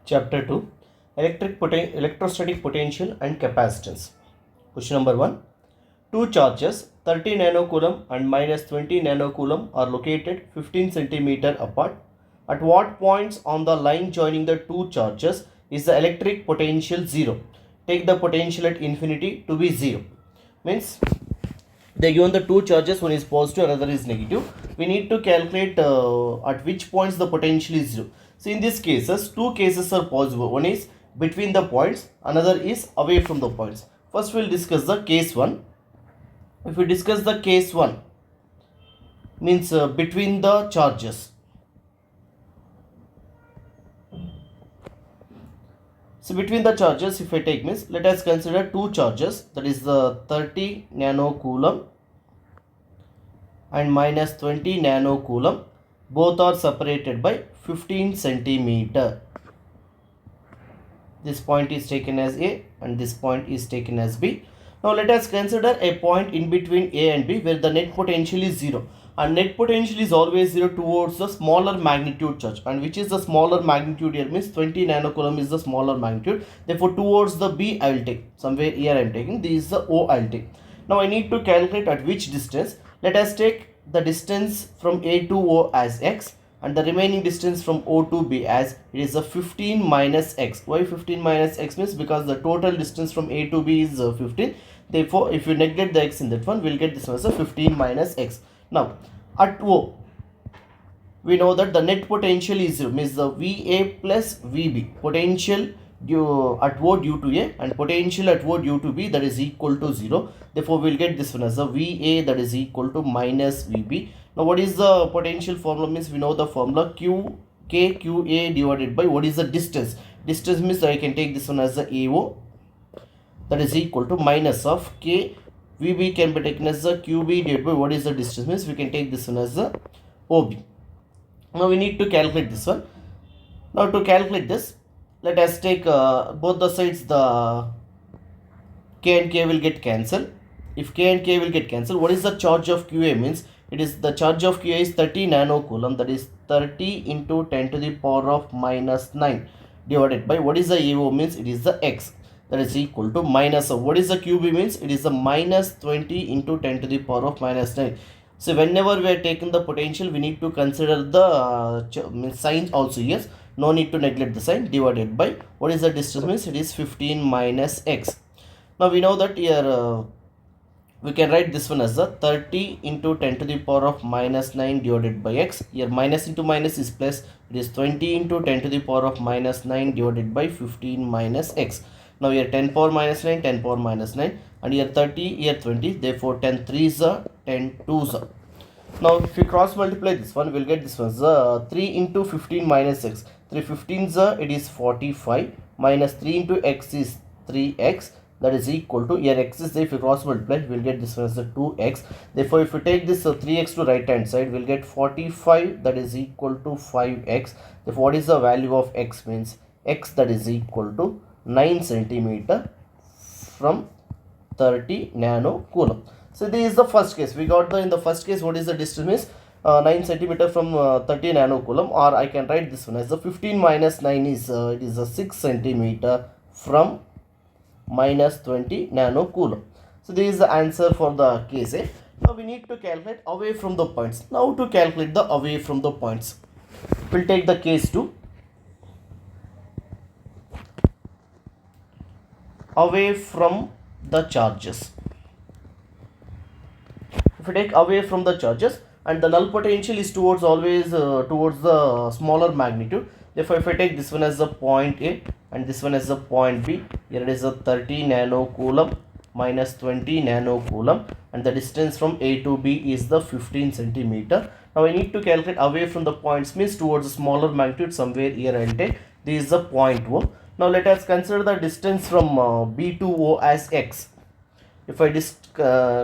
Chapter 2 Electrostatic Potential and Capacitance. Question number 1. Two charges 30 nanocoulomb and minus 20 nanocoulomb are located 15 centimeter apart. At what points on the line joining the two charges is the electric potential 0? Take the potential at infinity to be 0. Means they given the two charges, one is positive, another is negative. We need to calculate at which points the potential is 0. So in these cases, two cases are possible. One is between the points, another is away from the points. First we will discuss the case 1. If we discuss the case 1, means between the charges. So between the charges, if I take means, let us consider two charges, that is the 30 nanocoulomb and minus 20 nanocoulomb. Both are separated by 15 centimeter. This point is taken as A and this point is taken as B. Now let us consider a point in between A and B where the net potential is 0. And net potential is always 0 towards the smaller magnitude charge. And which is the smaller magnitude here, means 20 nanocoulomb is the smaller magnitude. Therefore towards the B I will take. Somewhere here I am taking. This is the O I will take. Now I need to calculate at which distance. Let us take the distance from A to O as x and the remaining distance from O to B as it is a 15 minus x. Why 15 minus x means because the total distance from A to B is 15. Therefore, if you neglect the x in that one, we will get this one as a 15 minus x. Now, at O, we know that the net potential is 0, means the VA plus VB. Potential at O due to A and potential at O due to B, that is equal to 0. Therefore, we will get this one as a VA, that is equal to minus VB. Now, what is the potential formula? Means we know the formula QA divided by what is the distance. Distance means I can take this one as the AO, that is equal to minus of K. VB can be taken as the QB divided by what is the distance, means we can take this one as the OB. Now we need to calculate this one. Now to calculate this, let us take both the sides, the K and K will get cancelled. If K and K will get cancelled, what is the charge of QA? Means it is the charge of QA is 30 nanocoulomb, that is 30 into 10 to the power of minus 9 divided by what is the AO, means it is the x, that is equal to minus of what is the QB, means it is the minus 20 into 10 to the power of minus 9. So whenever we are taking the potential, we need to consider the sign also. Yes, no need to neglect the sign. Divided by what is the distance, means it is 15 minus x. Now we know that here we can write this one as the 30 into 10 to the power of minus 9 divided by x. Here minus into minus is plus. It is 20 into 10 to the power of minus 9 divided by 15 minus x. Now here 10 power minus 9, 10 power minus 9, and here 30, here 20. Therefore 10 3s are 10 2s are. Now if we cross multiply this one, we will get this one as 3 into 15 minus x. 3 15s are, it is 45 minus 3 into x is 3x, that is equal to, here x is there, if you cross multiply we will get this one as a 2x. Therefore if you take this 3x to right hand side, we will get 45, that is equal to 5x. Therefore what is the value of x, means x, that is equal to 9 centimeter from 30 nanocoulomb. So this is the first case. We got in the first case what is the distance, means 9 centimeter from 30 nanocoulomb, or I can write this one as the 15 minus 9 is it is a 6 centimeter from minus 20 nanocoulomb. So this is the answer for the case A. Now we need to calculate away from the points. Now to calculate the away from the points, we'll take the case 2. Away from the charges. If we take away from the charges, and the null potential is towards always towards the smaller magnitude. Therefore if I take this one as the point A and this one as the point B, here it is a 30 nanocoulomb minus 20 nanocoulomb, and the distance from A to B is the 15 centimeter. Now I need to calculate away from the points, means towards the smaller magnitude. Somewhere here I will take, this is the point O. Now let us consider the distance from B to O as x. If I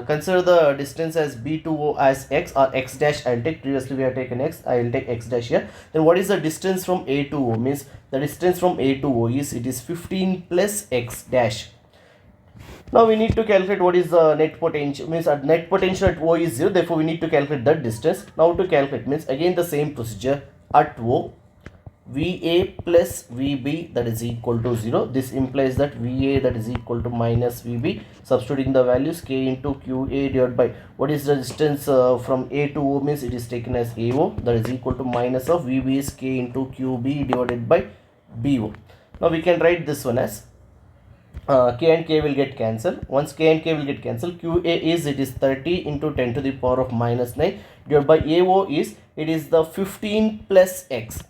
consider the distance as B to O as x, or x dash I will take, previously we have taken x, I will take x dash here. Then what is the distance from A to O, means the distance from A to O is, it is 15 plus x dash. Now we need to calculate what is the net potential, means at net potential at O is 0, therefore we need to calculate that distance. Now to calculate means again the same procedure. At O VA plus VB that is equal to 0. This implies that VA that is equal to minus VB. Substituting the values, K into QA divided by what is the distance from A to O means it is taken as AO, that is equal to minus of VB is K into QB divided by BO. Now we can write this one as K and K will get cancelled. Once K and K will get cancelled, QA is it is 30 into 10 to the power of minus 9 divided by AO is it is the 15 plus X.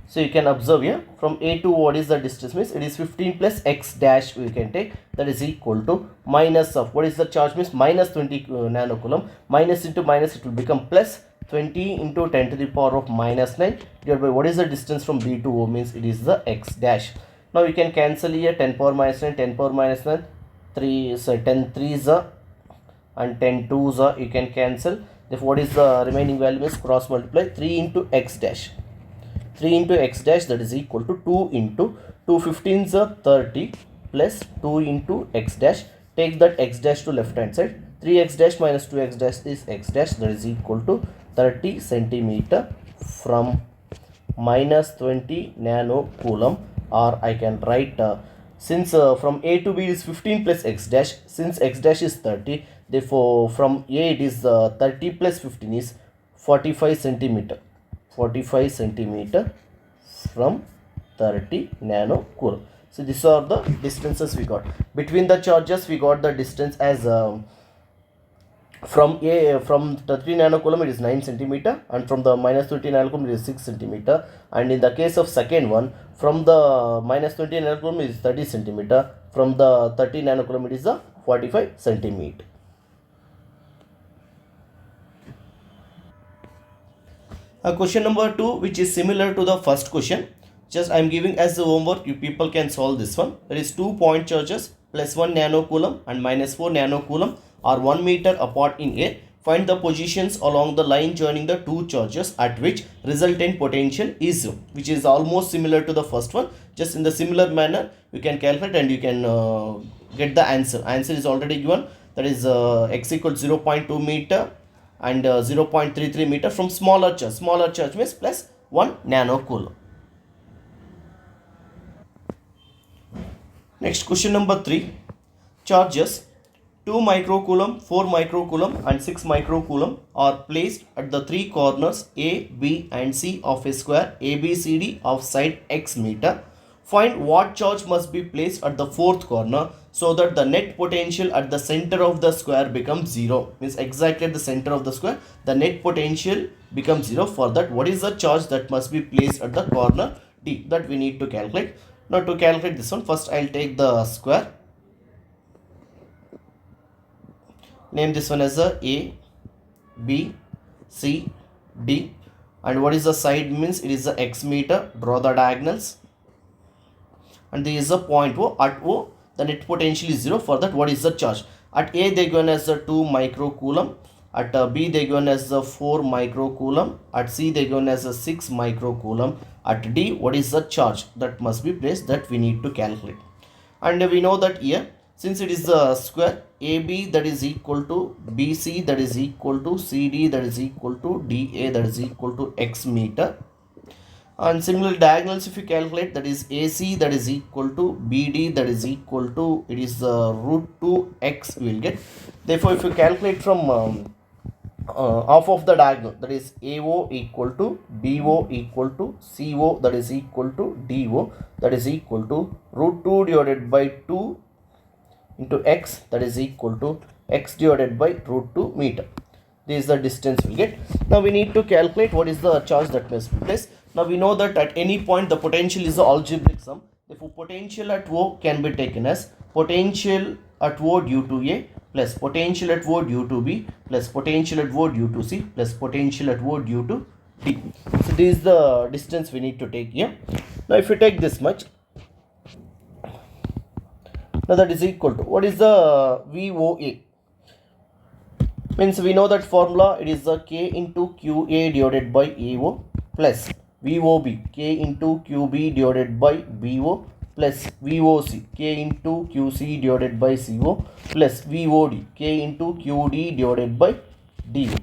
So you can observe here from A to what is the distance means it is 15 plus X dash we can take, that is equal to minus of what is the charge means minus 20 nanocoulomb, minus into minus it will become plus 20 into 10 to the power of minus 9 divided by what is the distance from B to O means it is the X dash. Now we can cancel here 10 power minus 9, 10 power minus 9, 3, so 10 3s and 10 2s you can cancel. Therefore what is the remaining value means cross multiply 3 into X dash. 3 into X dash that is equal to 2 into 2 15s are 30 plus 2 into X dash. Take that X dash to left hand side. 3X dash minus 2X dash is X dash, that is equal to 30 centimeter from minus 20 nanocoulomb, or I can write since from A to B is 15 plus X dash, since X dash is 30, therefore from A it is 30 plus 15 is 45 centimeter. 45 centimeter from 30 nanocoulomb. So these are the distances we got. Between the charges we got the distance as from 30 nanocoulomb it is 9 centimeter and from the minus 20 nanocoulomb it is 6 centimeter, and in the case of second one from the minus 20 nanocoulomb it is 30 centimeter, from the 30 nanocoulomb it is 45 centimeter. Question number 2, which is similar to the first question, just I am giving as the homework, you people can solve this one. There is 2 point charges plus 1 nanocoulomb and minus 4 nanocoulomb are 1 meter apart in A. Find the positions along the line joining the 2 charges at which resultant potential is 0, which is almost similar to the first one. Just in the similar manner you can calculate and you can get the answer. Answer is already given, that is x equals 0.2 meter and 0.33 meter from smaller charge. Smaller charge means plus 1 nanocoulomb. Next question number 3. Charges 2 microcoulomb, 4 microcoulomb and 6 microcoulomb are placed at the 3 corners A, B and C of a square ABCD of side x meter. Find what charge must be placed at the 4th corner so that the net potential at the center of the square becomes 0. Means exactly at the center of the square the net potential becomes 0. For that what is the charge that must be placed at the corner D, that we need to calculate. Now to calculate this one, first I will take the square. Name this one as A, B, C, D, and what is the side means it is the x meter. Draw the diagonals and there is a point O. At O the net potential is 0. For that what is the charge? At A they given as 2 microcoulomb, at B they given as 4 microcoulomb, at C they given as 6 microcoulomb, at D what is the charge that must be placed, that we need to calculate. And we know that here since it is a square, AB that is equal to BC that is equal to CD that is equal to DA that is equal to x meter, and similar diagonals if you calculate, that is AC that is equal to BD that is equal to it is root 2 x we will get. Therefore if you calculate from half of the diagonal, that is AO equal to BO equal to CO that is equal to DO that is equal to root 2 divided by 2 into x that is equal to x divided by root 2 meter. This is the distance we get. Now we need to calculate what is the charge that must be placed. Now we know that at any point the potential is the algebraic sum. Therefore potential at O can be taken as potential at O due to A plus potential at O due to B plus potential at O due to C plus potential at O due to D. So this is the distance we need to take here. Now if you take this much, now that is equal to what is the VOA? Means we know that formula, it is the K into QA divided by AO plus VOB K into QB divided by BO plus VOC K into QC divided by CO plus VOD K into QD divided by DO.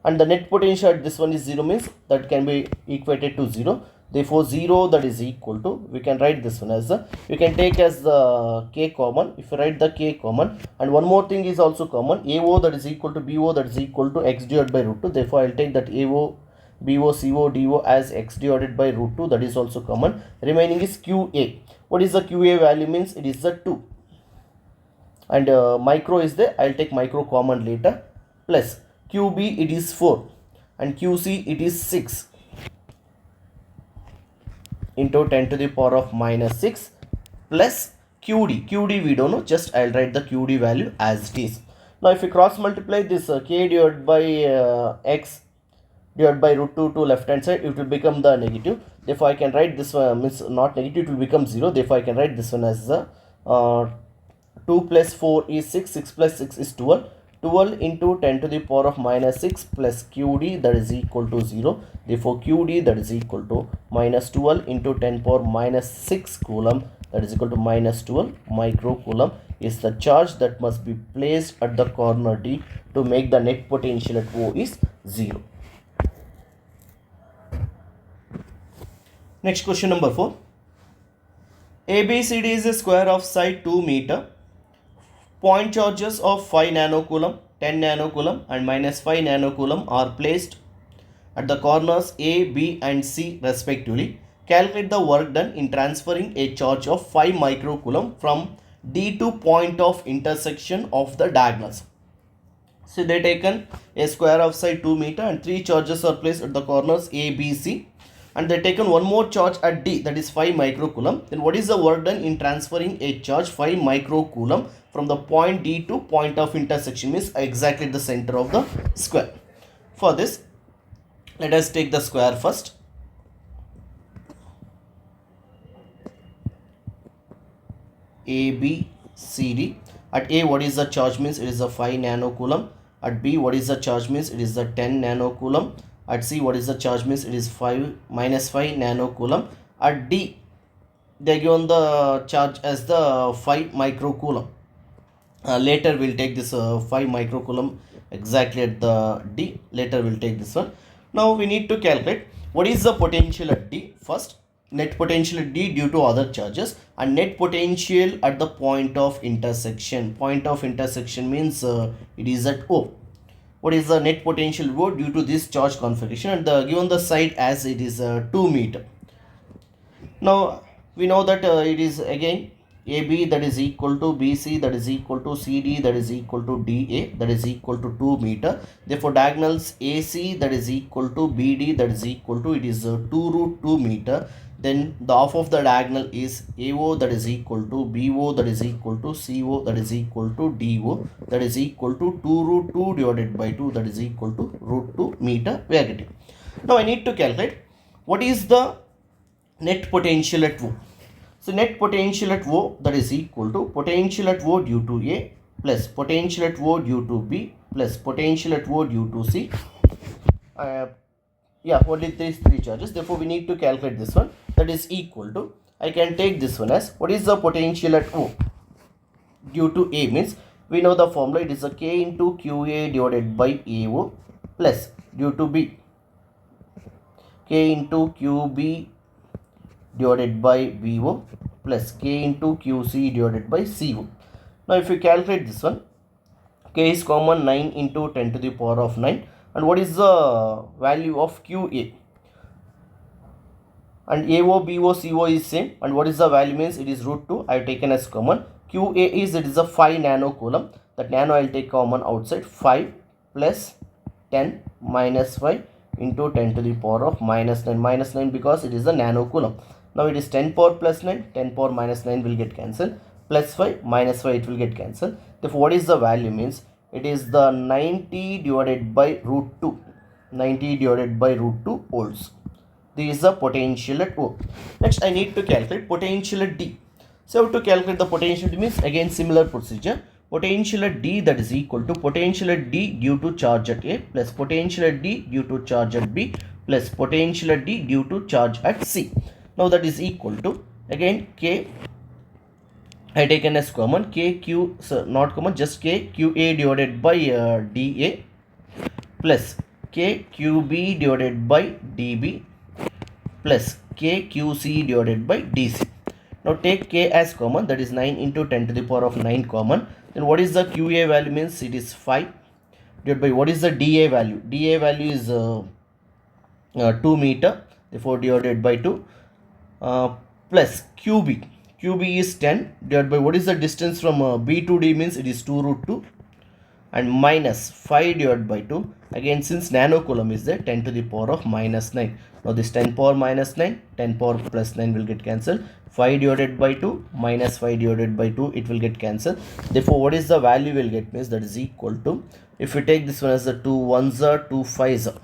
And the net potential at this one is 0 means that can be equated to 0. Therefore 0 that is equal to, we can write this one as the, you can take as the k common. If you write the k common, and one more thing is also common, AO that is equal to BO that is equal to x divided by root 2. Therefore I'll take that AO BO CO DO as x divided by root 2, that is also common. Remaining is QA. What is the QA value means? It is the 2. And micro is there, I'll take micro common later, plus QB it is 4 and QC it is 6 into 10 to the power of minus 6 plus QD we don't know, just I'll write the QD value as it is. Now if you cross multiply this k divided by x divided by root 2 to left hand side, it will become the negative. Therefore I can write this one, means not negative, it will become 0. Therefore I can write this one as the 2 plus 4 is 6, 6 plus 6 is 12. 12 into 10 to the power of minus 6 plus QD that is equal to 0. Therefore QD that is equal to minus 12 into 10 power minus 6 coulomb, that is equal to minus 12 microcoulomb is the charge that must be placed at the corner D to make the net potential at O is 0. Next question number 4. ABCD is a square of side 2 meter. Point charges of 5 nanocoulomb, 10 nanocoulomb and minus 5 nanocoulomb are placed at the corners A, B and C respectively. Calculate the work done in transferring a charge of 5 microcoulomb from D to point of intersection of the diagonals. So they taken a square of side 2 meter and 3 charges are placed at the corners A, B, C, and they taken one more charge at D, that is 5 microcoulomb. Then what is the work done in transferring a charge 5 microcoulomb from the point D to point of intersection, means exactly the center of the square. For this, let us take the square first. A, B, C, D. At A, what is the charge means? It is a 5 nanocoulomb. At B, what is the charge means? It is the 10 nanocoulomb. At C, what is the charge means? It is 5 minus 5 nanocoulomb. At D, they given the charge as the 5 microcoulomb. Later we'll take this 5 microcoulomb exactly at the D. Later we'll take this one. Now we need to calculate what is the potential at D first. Net potential at D due to other charges, and net potential at the point of intersection. Point of intersection means it is at O. What is the net potential O due to this charge configuration, and given the side as it is 2 meter. Now we know that it is again AB that is equal to BC that is equal to CD that is equal to DA that is equal to 2 meter. Therefore diagonals AC that is equal to BD that is equal to, it is 2 root 2 meter. Then the half of the diagonal is AO that is equal to BO that is equal to CO that is equal to DO that is equal to 2 root 2 divided by 2 that is equal to root 2 meter we are getting. Now I need to calculate what is the net potential at O. So net potential at O that is equal to potential at O due to A plus potential at O due to B plus potential at O due to C. Only these 3 charges. Therefore we need to calculate this one, that is equal to, I can take this one as what is the potential at O due to A, means we know the formula, it is a K into QA divided by AO plus due to B K into QB divided by BO plus K into QC divided by CO. Now if you calculate this one, K is common, 9 into 10 to the power of 9. And what is the value of QA? And AO, BO, CO is same. And what is the value means? It is root 2. I have taken as common. QA is, it is a 5 nanocoulomb. That nano I will take common outside. 5 plus 10 minus 5 into 10 to the power of minus 9. Minus 9 because it is a nanocoulomb. Now it is 10 power plus 9. 10 power minus 9 will get cancelled. Plus 5 minus 5 it will get cancelled. Therefore what is the value means? It is the 90 divided by root 2. 90 divided by root 2 volts. This is the potential at O. Next I need to calculate potential at D. So to calculate the potential at D means again similar procedure. Potential at D that is equal to potential at D due to charge at A plus potential at D due to charge at B plus potential at D due to charge at C. Now that is equal to again K, I taken as common, K Q, so not common, just K QA divided by DA plus K QB divided by DB plus KQC divided by DC. Now take K as common, that is 9 into 10 to the power of 9 common. Then what is the QA value? Means it is 5 divided by what is the DA value? DA value is 2 meter, therefore divided by 2 plus QB. QB is 10 divided by what is the distance from B to D? Means it is 2 root 2 and minus 5 divided by 2. Again, since nanocoulomb is there, 10 to the power of minus 9. Now this 10 power minus 9, 10 power plus 9 will get cancelled. 5 divided by 2 minus 5 divided by 2, it will get cancelled. Therefore, what is the value will get? Means that is equal to, if we take this one as the 2 1s are 2 5s are,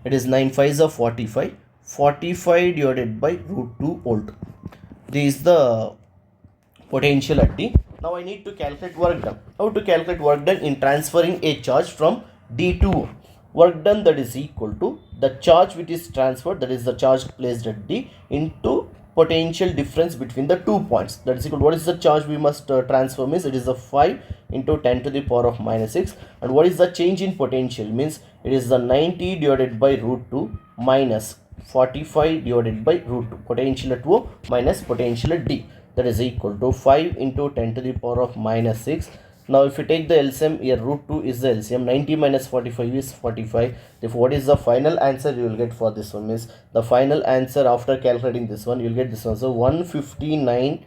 it is 9 5s are 45. 45 divided by root 2 volt. This is the potential at D. Now I need to calculate work done. How to calculate work done? In transferring a charge from D to O. Work done, that is equal to the charge which is transferred, that is the charge placed at D, into potential difference between the 2 points. That is equal to, what is the charge we must transfer? Means it is the 5 into 10 to the power of minus 6. And what is the change in potential? Means it is the 90 divided by root 2 minus 45 divided by root 2. Potential at O minus potential at D. That is equal to 5 into 10 to the power of minus 6. Now if you take the LCM, here root 2 is the LCM, 90 minus 45 is 45. Therefore, what is the final answer you will get for this one? Means the final answer after calculating this one, you will get this one. So 159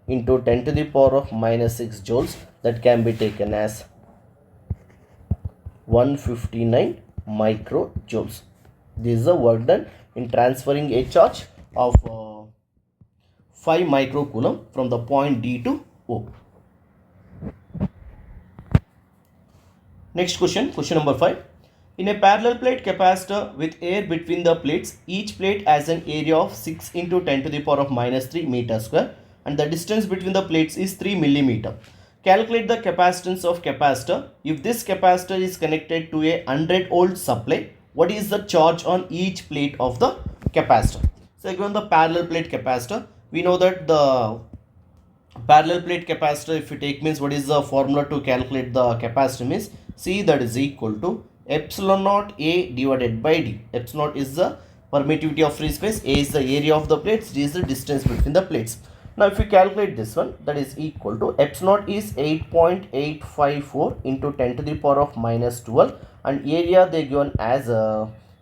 into 10 to the power of minus 6 joules, that can be taken as 159 microjoules. This is the work done in transferring a charge of 5 microcoulomb from the point D to O. Next question, question number 5. In a parallel plate capacitor with air between the plates, each plate has an area of 6 into 10 to the power of minus 3 meter square and the distance between the plates is 3 millimeter. Calculate the capacitance of capacitor. If this capacitor is connected to a 100 volt supply, what is the charge on each plate of the capacitor? So again, the parallel plate capacitor, we know that the parallel plate capacitor, if you take, means what is the formula to calculate the capacitor? Means C, that is equal to epsilon naught A divided by D. Epsilon naught is the permittivity of free space, A is the area of the plates, D is the distance between the plates. Now if you calculate this one, that is equal to epsilon naught is 8.854 into 10 to the power of minus 12 and area they given as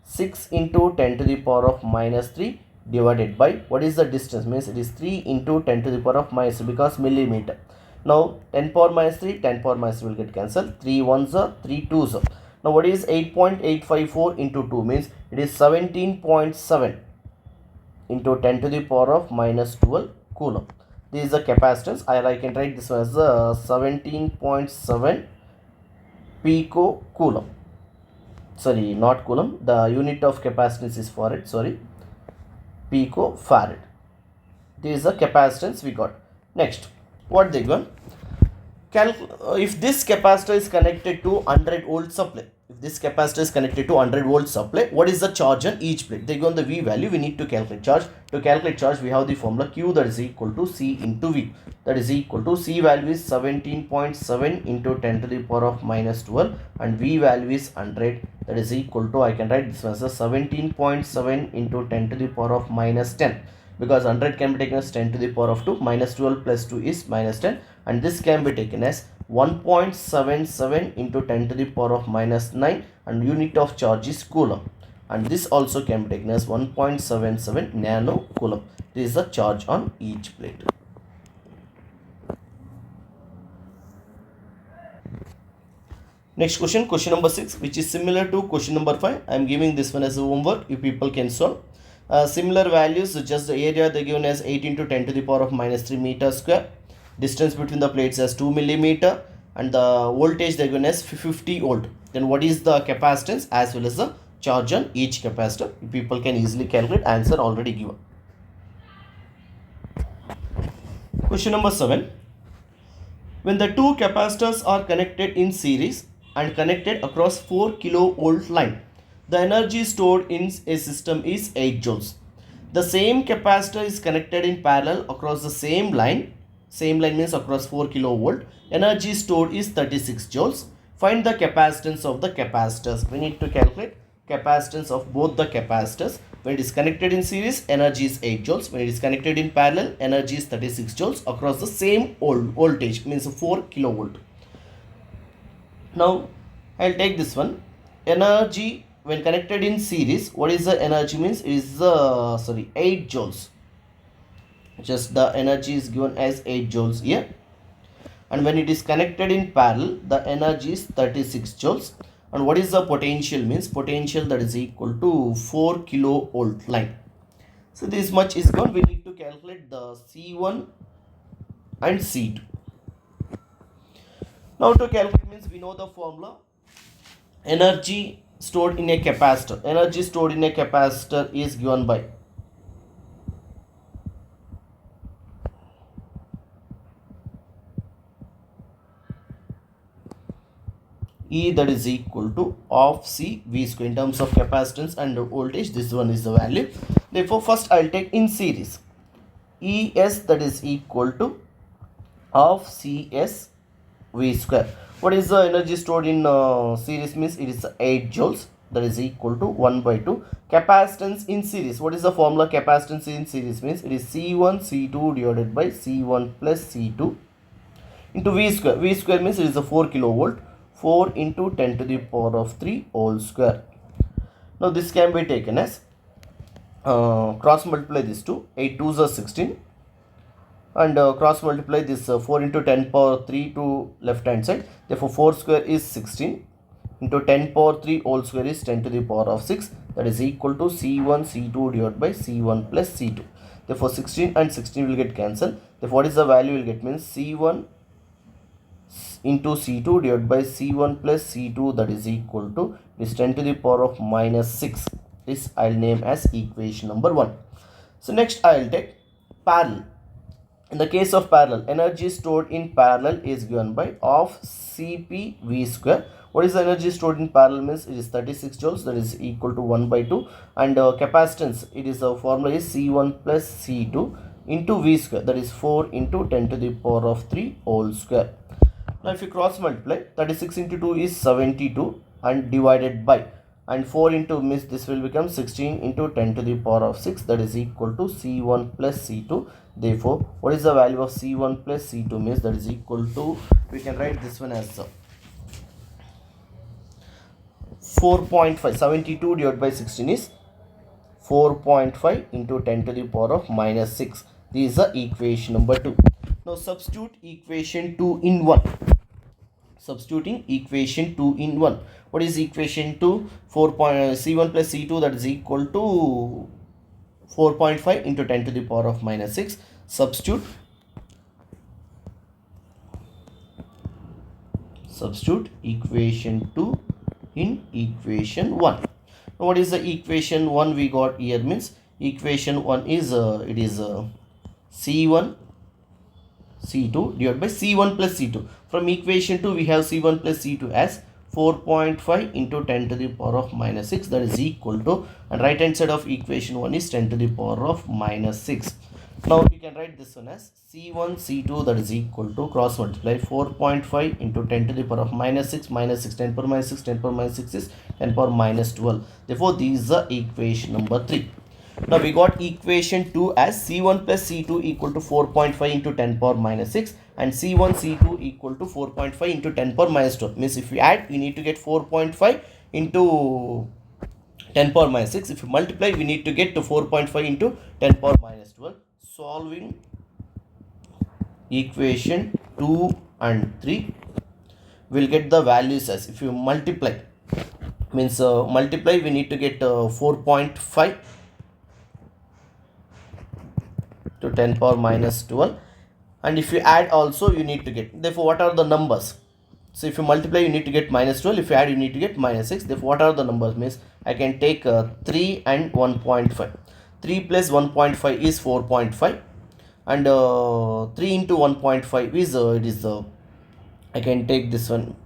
6 into 10 to the power of minus 3 divided by what is the distance? Means it is 3 into 10 to the power of minus 3 because millimeter. Now 10 power minus 3, 10 power minus 3 will get cancelled. 3 1s are 3 2s are. Now what is 8.854 into 2? Means it is 17.7 into 10 to the power of minus 12 coulomb. This is the capacitance. I can write this one as 17.7 pico coulomb. Sorry, not coulomb. The unit of capacitance is farad. Sorry, pico farad. This is the capacitance we got. Next, what they got? If this capacitor is connected to 100 volt supply, if this capacitor is connected to 100 volt supply, what is the charge on each plate? They got the V value. We need to calculate charge. To calculate charge, we have the formula Q, that is equal to C into V. That is equal to C value is 17.7 into 10 to the power of minus 12 and V value is 100. That is equal to, I can write this one as 17.7 into 10 to the power of minus 10. Because 100 can be taken as 10 to the power of 2, minus 12 plus 2 is minus 10, and this can be taken as 1.77 into 10 to the power of minus 9 and unit of charge is coulomb, and this also can be taken as 1.77 nano coulomb. This is the charge on each plate. Next question, question number 6, which is similar to question number 5. I am giving this one as a homework. You people can solve. Similar values, just the area they given as 8 into 10 to the power of minus 3 meter square. Distance between the plates as 2 millimeter and the voltage they given as 50 volt. Then what is the capacitance as well as the charge on each capacitor? People can easily calculate. Answer already given. Question number 7. When the two capacitors are connected in series and connected across 4 kilovolt line, the energy stored in a system is 8 joules. The same capacitor is connected in parallel across the same line. Same line means across 4 kilovolt. Energy stored is 36 joules. Find the capacitance of the capacitors. We need to calculate capacitance of both the capacitors. When it is connected in series, energy is 8 joules. When it is connected in parallel, energy is 36 joules across the same voltage, means 4 kilovolt. Now I'll take this one. Energy when connected in series, what is the energy means? It is 8 joules. Just the energy is given as 8 joules here. And when it is connected in parallel, the energy is 36 joules. And what is the potential means? Potential that is equal to 4 kilovolt line. So this much is gone. We need to calculate the C1 and C2. Now to calculate means we know the formula. Energy stored in a capacitor. Energy stored in a capacitor is given by E, that is equal to of C V square. In terms of capacitance and voltage, this one is the value. Therefore, first I'll take in series. ES, that is equal to of CS V square. What is the energy stored in series means? It is 8 joules, that is equal to 1 by 2. Capacitance in series. What is the formula? Capacitance in series means it is C1 C2 divided by C1 plus C2 into V square. V square means it is a 4 kilovolt. 4 into 10 to the power of 3 whole square. Now this can be taken as cross multiply this to 8 2s are 16 and cross multiply this 4 into 10 power 3 to left hand side. Therefore 4 square is 16 into 10 power 3 whole square is 10 to the power of 6, that is equal to C1 C2 divided by C1 plus C2. Therefore 16 and 16 will get cancelled. Therefore what is the value will get means C1 into C2 divided by C1 plus C2, that is equal to is 10 to the power of minus 6. This I'll name as equation number 1. So next I'll take parallel. In the case of parallel, energy stored in parallel is given by of Cp V square. What is the energy stored in parallel means? It is 36 joules, that is equal to 1 by 2. And capacitance, it is a formula is C1 plus C2 into V square, that is 4 into 10 to the power of 3 whole square. Now if you cross multiply, 36 into 2 is 72 and divided by, and 4 into means this will become 16 into 10 to the power of 6, that is equal to C1 plus C2. Therefore what is the value of C1 plus C2 means? That is equal to, we can write this one as 4.5. 72 divided by 16 is 4.5 into 10 to the power of minus 6. This is the equation number 2. Now substitute equation 2 in 1. Substituting equation 2 in 1. What is equation 2? C1 plus C2, that is equal to 4.5 into 10 to the power of minus 6. Substitute equation 2 in equation 1. Now what is the equation 1 we got here means? Equation 1 is it is C1 C2 divided by C1 plus C2. From equation 2 we have C1 plus C2 as 4.5 into 10 to the power of minus 6, that is equal to, and right hand side of equation 1 is 10 to the power of minus 6. Now we can write this one as C1 C2, that is equal to cross multiply 4.5 into 10 to the power of minus 6 minus 6, 10 power minus 6, 10 power minus 6 is 10 power minus 12. Therefore this is the equation number 3. Now we got equation 2 as C1 plus C2 equal to 4.5 into 10 power minus 6 and C1 C2 equal to 4.5 into 10 power minus 12. Means if we add, we need to get 4.5 into 10 power minus 6. If you multiply, we need to get to 4.5 into 10 power minus 12. Solving equation 2 and 3, we'll get the values as, if you multiply, means multiply, we need to get 4.5 to 10 power minus 12, and if you add also you need to get, therefore what are the numbers? So if you multiply you need to get minus 12, if you add you need to get minus 6. Therefore what are the numbers means? I can take 3 and 1.5. 3 plus 1.5 is 4.5 and 3 into 1.5 is it is I can take this one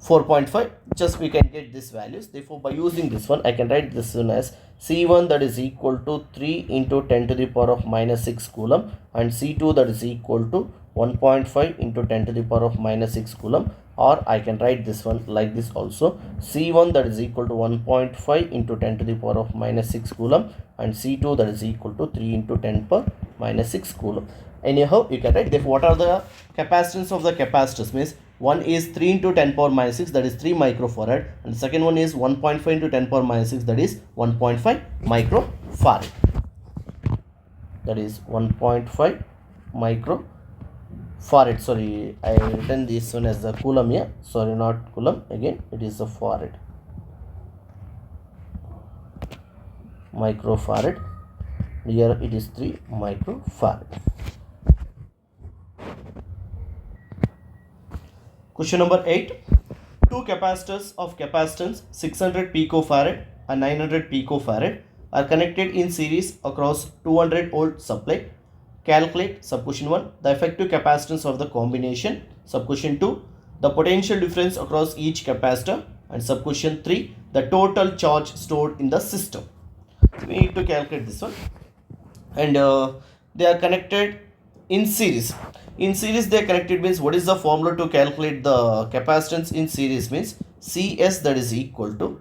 4.5, just we can get these values. Therefore by using this one I can write this one as C1, that is equal to 3 into 10 to the power of minus 6 coulomb, and C2, that is equal to 1.5 into 10 to the power of minus 6 coulomb. or I can write this one like this also. C1 that is equal to 1.5 into 10 to the power of minus 6 coulomb, and C2 that is equal to 3 into 10 per minus 6 coulomb. Anyhow, you can write. Therefore, what are the capacitance of the capacitors? Means one is 3 into 10 power minus 6, that is 3 microfarad, and the second one is 1.5 into 10 power minus 6, that is 1.5 microfarad. That is 1.5 microfarad. Sorry, I written this one as the coulomb here. Sorry, not coulomb. Again, it is a farad. Microfarad. Here it is 3 microfarad. Question number 8. Two capacitors of capacitance 600 picofarad and 900 picofarad are connected in series across 200 volt supply. Calculate subquestion 1 the effective capacitance of the combination, subquestion 2 the potential difference across each capacitor, and subquestion 3 the total charge stored in the system. So we need to calculate this one, and they are connected in series. In series they are connected means what is the formula to calculate the capacitance in series? Means CS that is equal to,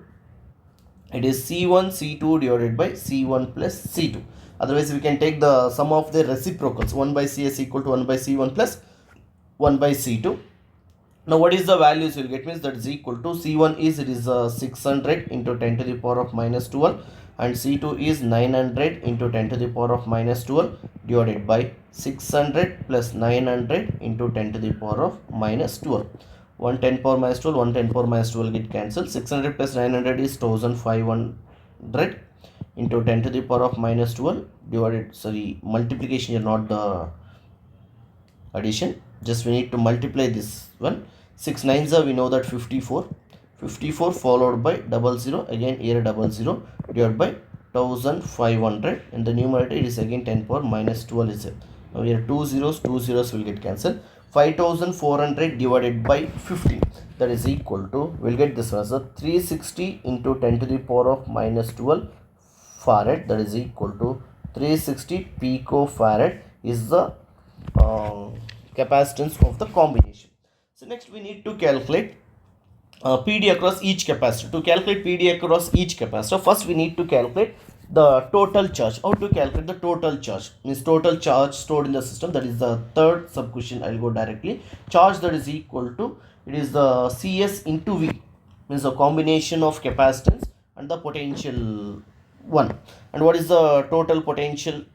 it is C1 C2 divided by C1 plus C2. Otherwise we can take the sum of the reciprocals. 1 by CS equal to 1 by C1 plus 1 by C2. Now what is the values you will get? Means that is equal to C1 is, it is 600 into 10 to the power of minus 12, and C2 is 900 into 10 to the power of minus 12 divided by 600 plus 900 into 10 to the power of minus 12. 1 10 power minus 12, 1 10 power minus 12 get cancelled. 600 plus 900 is 1500 into 10 to the power of minus 12 divided, sorry, multiplication here, not the addition. Just we need to multiply this one. 6 9s are, we know that 54. 54 followed by 00, again here 00 divided by 1500. In the numerator it is again 10 power minus 12 is it. Now here 2 zeros will get cancelled. 5400 divided by 15, that is equal to, we'll get this one as a 360 into 10 to the power of minus 12 farad, that is equal to 360 picofarad is the capacitance of the combination. So next we need to calculate PD across each capacitor. To calculate PD across each capacitor, first we need to calculate the total charge. How to calculate the total charge? Means total charge stored in the system. That is the third sub question. I'll go directly. Charge that is equal to, it is the CS into V. Means the combination of capacitance and the potential one. And what is the total potential?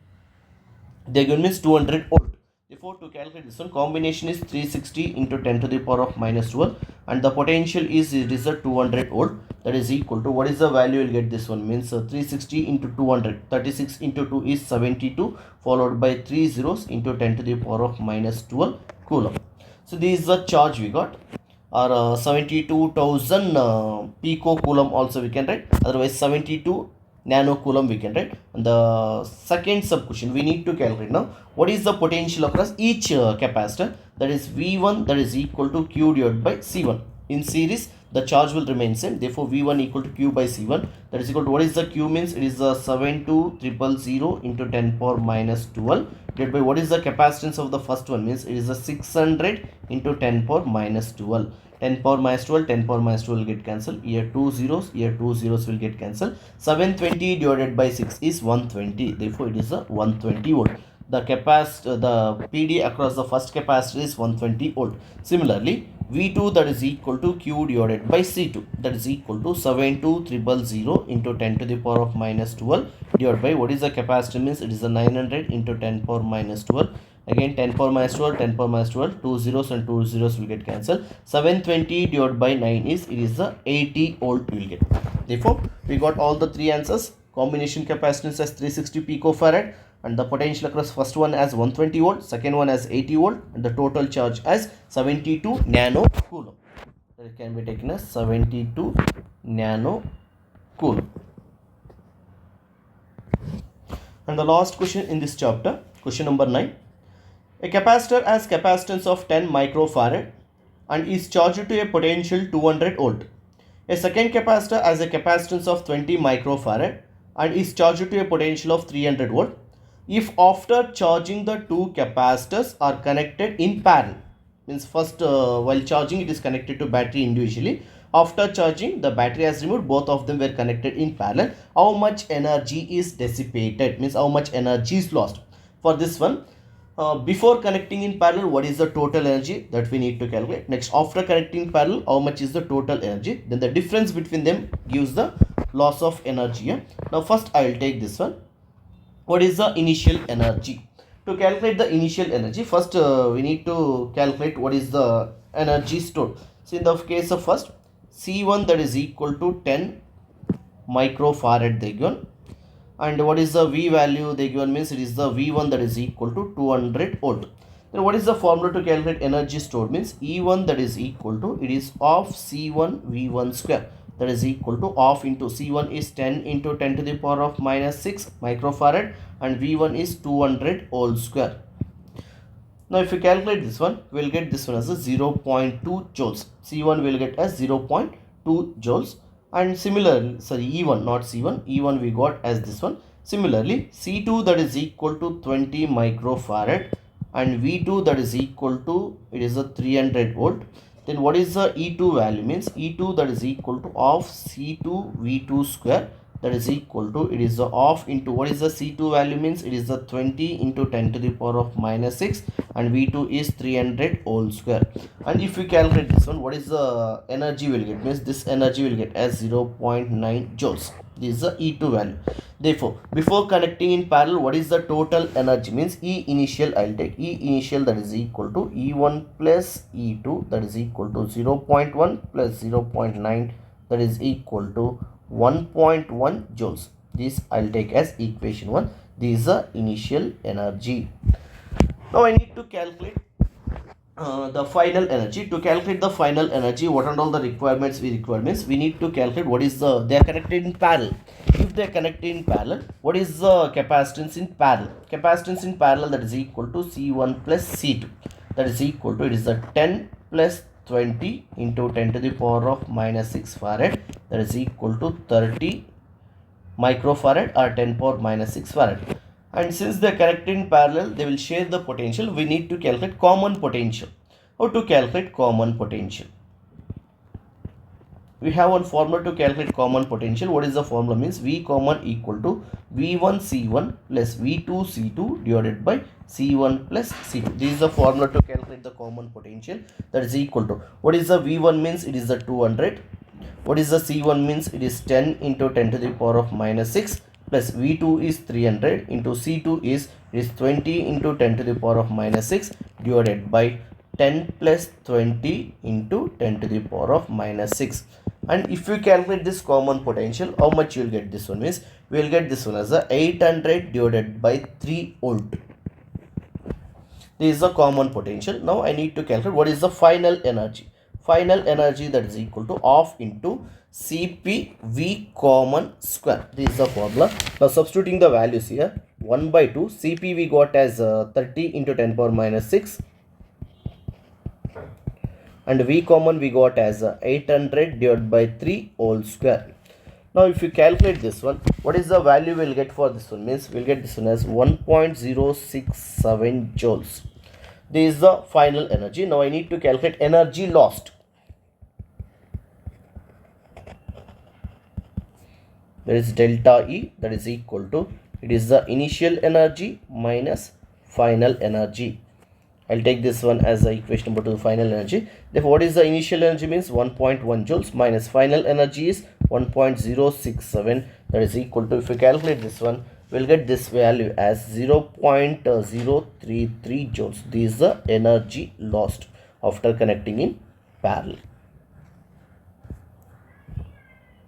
They given means 200 volt. Therefore, to calculate this one, combination is 360 into 10 to the power of minus 12, and the potential is, it is a 200 volt. That is equal to, what is the value? You'll get this one. Means 360 into 200, 36 into 2 is 72, followed by 3 zeros into 10 to the power of minus 12 coulomb. So this is the charge we got, or 72,000 pico coulomb also we can write. Otherwise 72 nano coulomb we can write. And the second sub question we need to calculate now, what is the potential across each capacitor? That is V1 that is equal to Q divided by C1. In series the charge will remain same, therefore V1 equal to Q by C1, that is equal to, what is the Q? Means it is 72000 into 10 power minus 12 divided by, what is the capacitance of the first one? Means it is 600 into 10 power minus 12. 10 power minus 12, 10 power minus 12 will get cancelled. Here 2 zeros, here 2 zeros will get cancelled. 720 divided by 6 is 120. Therefore, it is a 120 volt. The capacitor, the PD across the first capacitor is 120 volt. Similarly, V2 that is equal to Q divided by C2, that is equal to 72000 into 10 to the power of minus 12 divided by, what is the capacitor? Means it is a 900 into 10 power minus 12. Again 10 power minus 12, 10 power minus 12, 2 zeros and 2 zeros will get cancelled. 720 divided by 9 is, it is the 80 volt we will get. Therefore, we got all the three answers. Combination capacitance as 360 picofarad, and the potential across first one as 120 volt, second one as 80 volt, and the total charge as 72 nano coulomb. That can be taken as 72 nano coulomb. And the last question in this chapter, question number 9. A capacitor has capacitance of 10 microfarad and is charged to a potential 200 volt. A second capacitor has a capacitance of 20 microfarad and is charged to a potential of 300 volt. If after charging the two capacitors are connected in parallel, means first while charging it is connected to battery individually. After charging, the battery has removed, both of them were connected in parallel. How much energy is dissipated, means how much energy is lost. For this one, before connecting in parallel, what is the total energy that we need to calculate. Next, after connecting in parallel, how much is the total energy. Then the difference between them gives the loss of energy. Now first I will take this one. What is the initial energy? To calculate the initial energy, first we need to calculate what is the energy stored. So in the case of first, C1 that is equal to 10 microfarad they given, and what is the V value they given, means it is the V1 that is equal to 200 volt. Then what is the formula to calculate energy stored, means E1 that is equal to, it is of C1 V1 square, that is equal to of into C1 is 10 into 10 to the power of minus 6 microfarad and V1 is 200 whole square. Now if you calculate this one, we will get this one as a 0.2 joules. C1 will get as 0.2 joules, and similarly, sorry, E1 not C1, E1 we got as this one. Similarly, C2 that is equal to 20 microfarad and V2 that is equal to, it is a 300 volt. Then what is the E2 value, means E2 that is equal to of C2 V2 square, that is equal to, it is the of into, what is the C2 value, means it is the 20 into 10 to the power of minus 6 and V2 is 300 whole square. And if we calculate this one, what is the energy will get, means this energy will get as 0.9 joules. This is the E2 value. Therefore, before connecting in parallel, what is the total energy, means E initial, I will take E initial that is equal to E1 plus E2 that is equal to 0.1 plus 0.9 that is equal to 1.1 joules. This I will take as equation 1. This is the initial energy. Now I need to calculate the final energy. To calculate the final energy, what are all the requirements we require, means we need to calculate what is the, they are connected in parallel. If they are connected in parallel, what is the capacitance in parallel? Capacitance in parallel, that is equal to C1 plus C2, that is equal to, it is the 10 plus 20 into 10 to the power of minus 6 farad, that is equal to 30 microfarad or 10 power minus 6 farad. And since they are connected in parallel, they will share the potential. We need to calculate common potential. How to calculate common potential? We have one formula to calculate common potential. What is the formula, means V common equal to V1 C1 plus V2 C2 divided by C1 plus C2. This is the formula to calculate the common potential, that is equal to, what is the V1, means it is the 200. What is the C1, means it is 10 into 10 to the power of minus 6 plus V2 is 300 into C2 is 20 into 10 to the power of minus 6 divided by 10 plus 20 into 10 to the power of minus 6. And if you calculate this common potential, how much you will get this one, means we will get this one as a 800 divided by 3 volt. This is the common potential. Now I need to calculate what is the final energy. Final energy, that is equal to of into Cp V common square. This is the formula. Now substituting the values here, 1 by 2 Cp we got as 30 into 10 power minus 6 and V common we got as 800 divided by 3 whole square. Now if you calculate this one, what is the value we will get for this one, means we will get this one as 1.067 joules. This is the final energy. Now I need to calculate energy lost. There is delta E, that is equal to, it is the initial energy minus final energy. I'll take this one as the equation number 2, final energy. Therefore, what is the initial energy, means 1.1 joules minus final energy is 1.067, that is equal to, if we calculate this one, we'll get this value as 0.033 joules. This is the energy lost after connecting in parallel.